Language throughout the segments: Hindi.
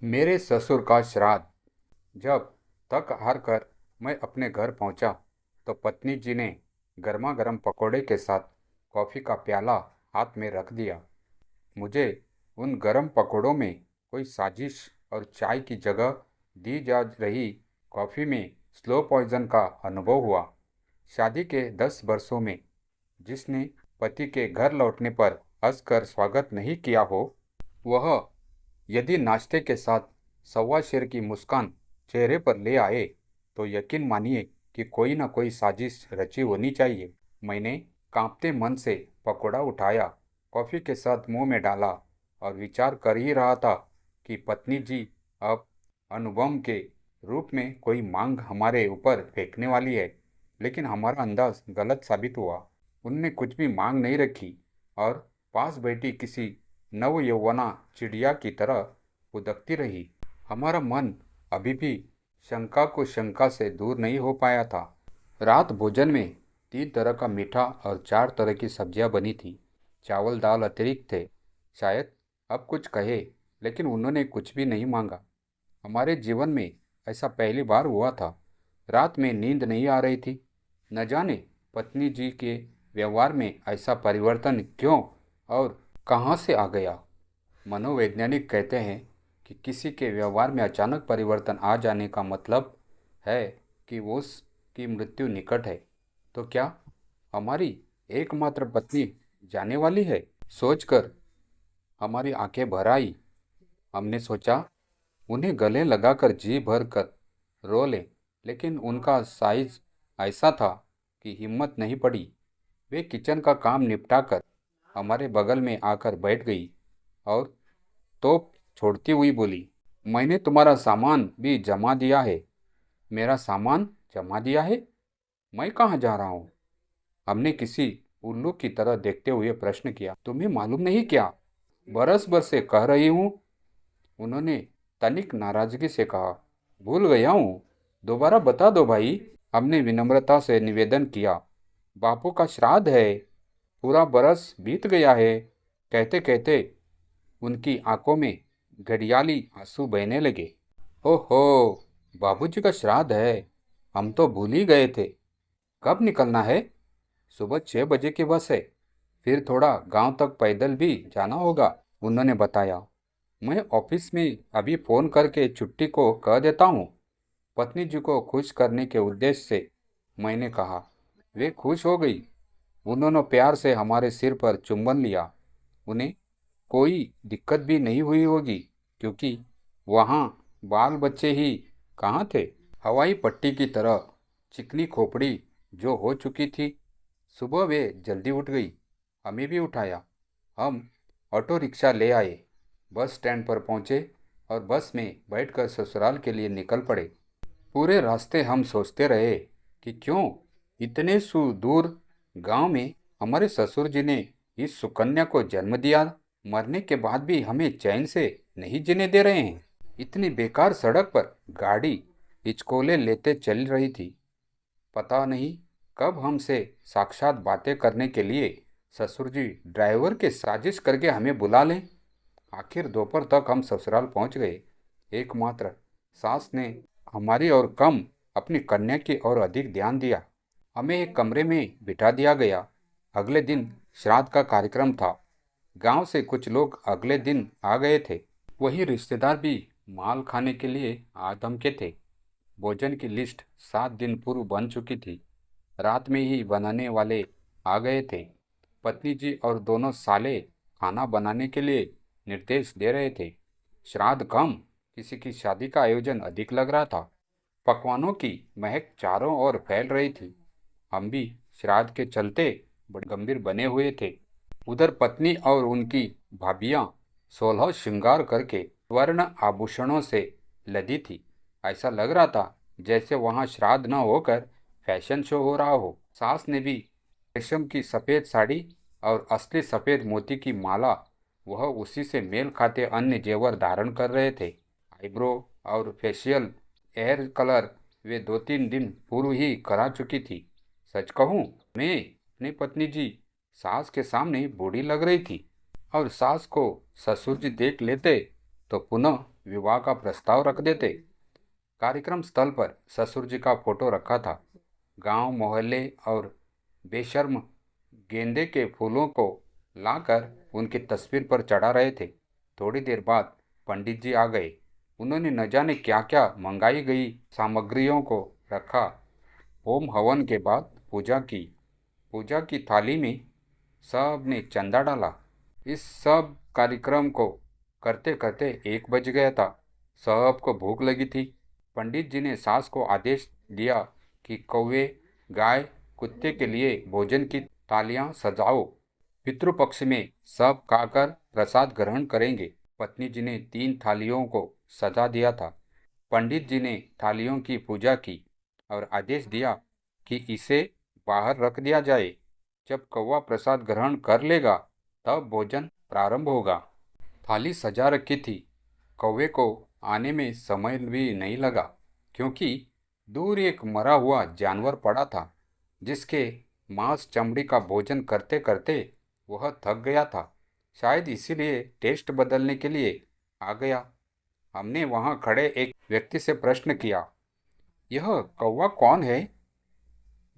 मेरे ससुर का श्राद्ध। जब थक हार कर मैं अपने घर पहुंचा तो पत्नी जी ने गर्मा गर्म पकोड़े के साथ कॉफ़ी का प्याला हाथ में रख दिया। मुझे उन गर्म पकोड़ों में कोई साजिश और चाय की जगह दी जा रही कॉफ़ी में स्लो पॉइजन का अनुभव हुआ। शादी के 10 वर्षों में जिसने पति के घर लौटने पर हंसकर स्वागत नहीं किया हो, वह यदि नाश्ते के साथ सवा शेर की मुस्कान चेहरे पर ले आए तो यकीन मानिए कि कोई ना कोई साजिश रची होनी चाहिए। मैंने कांपते मन से पकोड़ा उठाया, कॉफ़ी के साथ मुंह में डाला और विचार कर ही रहा था कि पत्नी जी अब अनुबंध के रूप में कोई मांग हमारे ऊपर फेंकने वाली है। लेकिन हमारा अंदाज गलत साबित हुआ। उनने कुछ भी मांग नहीं रखी और पास बैठी किसी नव यौवना चिड़िया की तरह उदकती रही। हमारा मन अभी भी शंका को शंका से दूर नहीं हो पाया था। रात भोजन में 3 तरह का मीठा और 4 तरह की सब्जियां बनी थी। चावल दाल अतिरिक्त थे। शायद अब कुछ कहे, लेकिन उन्होंने कुछ भी नहीं मांगा। हमारे जीवन में ऐसा पहली बार हुआ था। रात में नींद नहीं आ रही थी। न जाने पत्नी जी के व्यवहार में ऐसा परिवर्तन क्यों और कहाँ से आ गया। मनोवैज्ञानिक कहते हैं कि किसी के व्यवहार में अचानक परिवर्तन आ जाने का मतलब है कि उसकी मृत्यु निकट है। तो क्या हमारी एकमात्र पत्नी जाने वाली है? सोचकर हमारी आंखें भर आई। हमने सोचा उन्हें गले लगाकर जी भर कर रो लें, लेकिन उनका साइज ऐसा था कि हिम्मत नहीं पड़ी। वे किचन का काम निपटा कर हमारे बगल में आकर बैठ गई और तोप छोड़ती हुई बोली, मैंने तुम्हारा सामान भी जमा दिया है। मेरा सामान जमा दिया है? मैं कहाँ जा रहा हूँ? हमने किसी उल्लू की तरह देखते हुए प्रश्न किया। तुम्हें मालूम नहीं क्या? बरस भर से कह रही हूँ, उन्होंने तनिक नाराजगी से कहा। भूल गया हूँ, दोबारा बता दो भाई। हमने विनम्रता से निवेदन किया। बापू का श्राद्ध है, पूरा बरस बीत गया है। कहते कहते उनकी आंखों में घड़ियाली आंसू बहने लगे। ओहो, बाबूजी का श्राद्ध है, हम तो भूल ही गए थे। कब निकलना है? सुबह 6 बजे की बस है, फिर थोड़ा गांव तक पैदल भी जाना होगा, उन्होंने बताया। मैं ऑफिस में अभी फ़ोन करके छुट्टी को कह देता हूँ, पत्नी जी को खुश करने के उद्देश्य से मैंने कहा। वे खुश हो गई। उन्होंने प्यार से हमारे सिर पर चुंबन लिया। उन्हें कोई दिक्कत भी नहीं हुई होगी, क्योंकि वहाँ बाल बच्चे ही कहाँ थे। हवाई पट्टी की तरह चिकनी खोपड़ी जो हो चुकी थी। सुबह वे जल्दी उठ गई, हमें भी उठाया। हम ऑटो रिक्शा ले आए, बस स्टैंड पर पहुँचे और बस में बैठकर ससुराल के लिए निकल पड़े। पूरे रास्ते हम सोचते रहे कि क्यों इतने सुदूर गांव में हमारे ससुर जी ने इस सुकन्या को जन्म दिया, मरने के बाद भी हमें चैन से नहीं जीने दे रहे हैं। इतनी बेकार सड़क पर गाड़ी हिचकोले लेते चल रही थी। पता नहीं कब हमसे साक्षात बातें करने के लिए ससुर जी ड्राइवर के साजिश करके हमें बुला लें। आखिर दोपहर तक हम ससुराल पहुंच गए। एकमात्र सास ने हमारी और कम अपनी कन्या की ओर अधिक ध्यान दिया। हमें एक कमरे में बिठा दिया गया। अगले दिन श्राद्ध का कार्यक्रम था। गांव से कुछ लोग अगले दिन आ गए थे। वही रिश्तेदार भी माल खाने के लिए आ धमके थे। भोजन की लिस्ट 7 दिन पूर्व बन चुकी थी। रात में ही बनाने वाले आ गए थे। पत्नी जी और दोनों साले खाना बनाने के लिए निर्देश दे रहे थे। श्राद्ध कम, किसी की शादी का आयोजन अधिक लग रहा था। पकवानों की महक चारों ओर फैल रही थी। हम भी श्राद्ध के चलते बड़े गंभीर बने हुए थे। उधर पत्नी और उनकी भाभियां 16 श्रृंगार करके स्वर्ण आभूषणों से लदी थी। ऐसा लग रहा था जैसे वहां श्राद्ध न होकर फैशन शो हो रहा हो। सास ने भी रेशम की सफ़ेद साड़ी और असली सफ़ेद मोती की माला, वह उसी से मेल खाते अन्य जेवर धारण कर रहे थे। आईब्रो और फेशियल हेयर कलर वे 2-3 दिन पूर्व ही करा चुकी थी। सच कहूँ, मैं अपनी पत्नी जी सास के सामने बूढ़ी लग रही थी, और सास को ससुर जी देख लेते तो पुनः विवाह का प्रस्ताव रख देते। कार्यक्रम स्थल पर ससुर जी का फोटो रखा था। गांव मोहल्ले और बेशर्म गेंदे के फूलों को लाकर उनकी तस्वीर पर चढ़ा रहे थे। थोड़ी देर बाद पंडित जी आ गए। उन्होंने न जाने क्या क्या मंगाई गई सामग्रियों को रखा। होम हवन के बाद पूजा की। पूजा की थाली में सब ने चंदा डाला। इस सब कार्यक्रम को करते करते 1 बज गया था। सबको भूख लगी थी। पंडित जी ने सास को आदेश दिया कि कौवे, गाय, कुत्ते के लिए भोजन की थालियां सजाओ। पितृपक्ष में सब खाकर प्रसाद ग्रहण करेंगे। पत्नी जी ने 3 थालियों को सजा दिया था। पंडित जी ने थालियों की पूजा की और आदेश दिया कि इसे बाहर रख दिया जाए। जब कौवा प्रसाद ग्रहण कर लेगा तब भोजन प्रारंभ होगा। थाली सजा रखी थी। कौवे को आने में समय भी नहीं लगा, क्योंकि दूर एक मरा हुआ जानवर पड़ा था, जिसके मांस चमड़ी का भोजन करते करते वह थक गया था। शायद इसीलिए टेस्ट बदलने के लिए आ गया। हमने वहाँ खड़े एक व्यक्ति से प्रश्न किया, यह कौवा कौन है?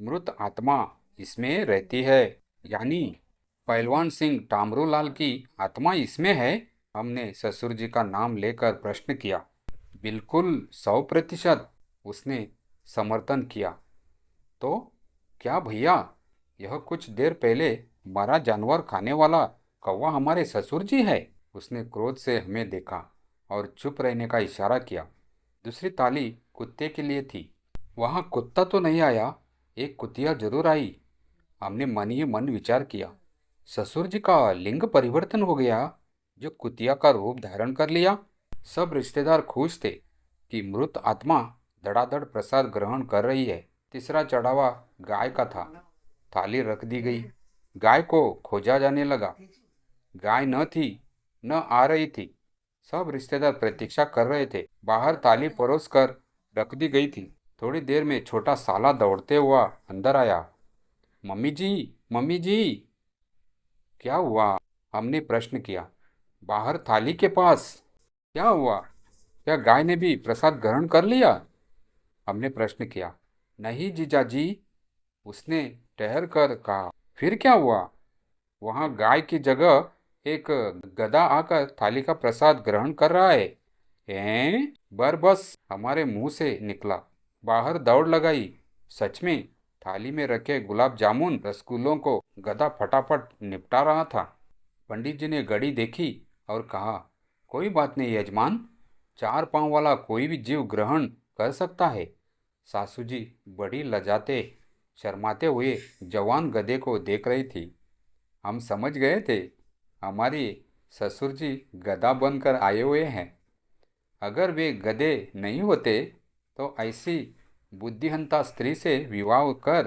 मृत आत्मा इसमें रहती है, यानी पहलवान सिंह टामरूलाल की आत्मा इसमें है। हमने ससुर जी का नाम लेकर प्रश्न किया। बिल्कुल 100%, उसने समर्थन किया। तो क्या भैया, यह कुछ देर पहले मरा जानवर खाने वाला कौवा हमारे ससुर जी है? उसने क्रोध से हमें देखा और चुप रहने का इशारा किया। दूसरी ताली कुत्ते के लिए थी। वहाँ कुत्ता तो नहीं आया, एक कुतिया जरूर आई। हमने मन ही मन विचार किया, ससुर जी का लिंग परिवर्तन हो गया, जो कुतिया का रूप धारण कर लिया। सब रिश्तेदार खुश थे कि मृत आत्मा धड़ाधड़ प्रसाद ग्रहण कर रही है। तीसरा चढ़ावा गाय का था। थाली रख दी गई। गाय को खोजा जाने लगा। गाय न थी, न आ रही थी। सब रिश्तेदार प्रतीक्षा कर रहे थे। बाहर थाली परोस कर रख दी गई थी। थोड़ी देर में छोटा साला दौड़ते हुआ अंदर आया। मम्मी जी, मम्मी जी। क्या हुआ? हमने प्रश्न किया। बाहर थाली के पास क्या हुआ? क्या गाय ने भी प्रसाद ग्रहण कर लिया? हमने प्रश्न किया। नहीं जीजाजी, उसने ठहर कर कहा। फिर क्या हुआ? वहाँ गाय की जगह एक गधा आकर थाली का प्रसाद ग्रहण कर रहा है। हैं? बस हमारे मुंह से निकला। बाहर दौड़ लगाई। सच में थाली में रखे गुलाब जामुन रसगुल्लों को गधा फटाफट निपटा रहा था। पंडित जी ने घड़ी देखी और कहा, कोई बात नहीं यजमान, 4 पांव वाला कोई भी जीव ग्रहण कर सकता है। सासू जी बड़ी लजाते शर्माते हुए जवान गधे को देख रही थी। हम समझ गए थे, हमारी ससुर जी गधा बनकर आए हुए हैं। अगर वे गधे नहीं होते तो ऐसी बुद्धिहंता स्त्री से विवाह कर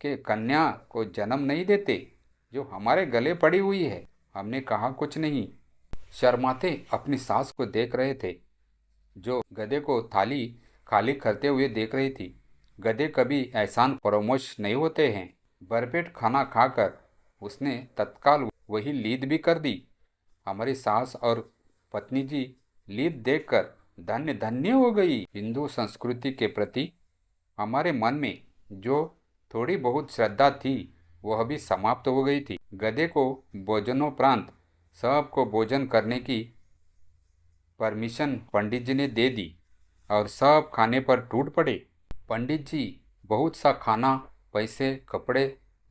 के कन्या को जन्म नहीं देते, जो हमारे गले पड़ी हुई है। हमने कहा कुछ नहीं। शर्माते अपनी सास को देख रहे थे, जो गधे को थाली खाली करते हुए देख रही थी। गधे कभी एहसान फरोमोश नहीं होते हैं। भरपेट खाना खाकर उसने तत्काल वही लीद भी कर दी। हमारी सास और पत्नी जी लीद देखकर धन्य धन्य हो गई। हिंदू संस्कृति के प्रति हमारे मन में जो थोड़ी बहुत श्रद्धा थी, वह भी समाप्त हो गई थी। गधे को भोजनोपरांत सबको भोजन करने की परमिशन पंडित जी ने दे दी और सब खाने पर टूट पड़े। पंडित जी बहुत सा खाना, पैसे, कपड़े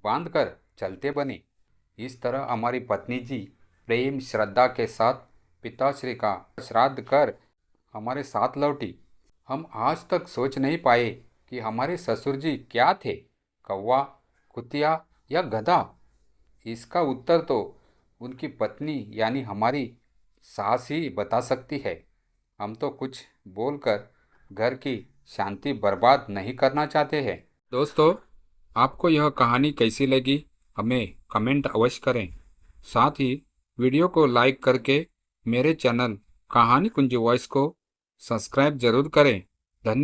बांधकर चलते बने। इस तरह हमारी पत्नी जी प्रेम श्रद्धा के साथ पिताश्री का श्राद्ध कर हमारे साथ लौटी। हम आज तक सोच नहीं पाए कि हमारे ससुर जी क्या थे, कौवा, कुतिया या गधा। इसका उत्तर तो उनकी पत्नी यानी हमारी सास ही बता सकती है। हम तो कुछ बोलकर घर की शांति बर्बाद नहीं करना चाहते हैं। दोस्तों, आपको यह कहानी कैसी लगी हमें कमेंट अवश्य करें। साथ ही वीडियो को लाइक करके मेरे चैनल कहानी कुंज वॉइस को सब्सक्राइब जरूर करें। धन्यवाद।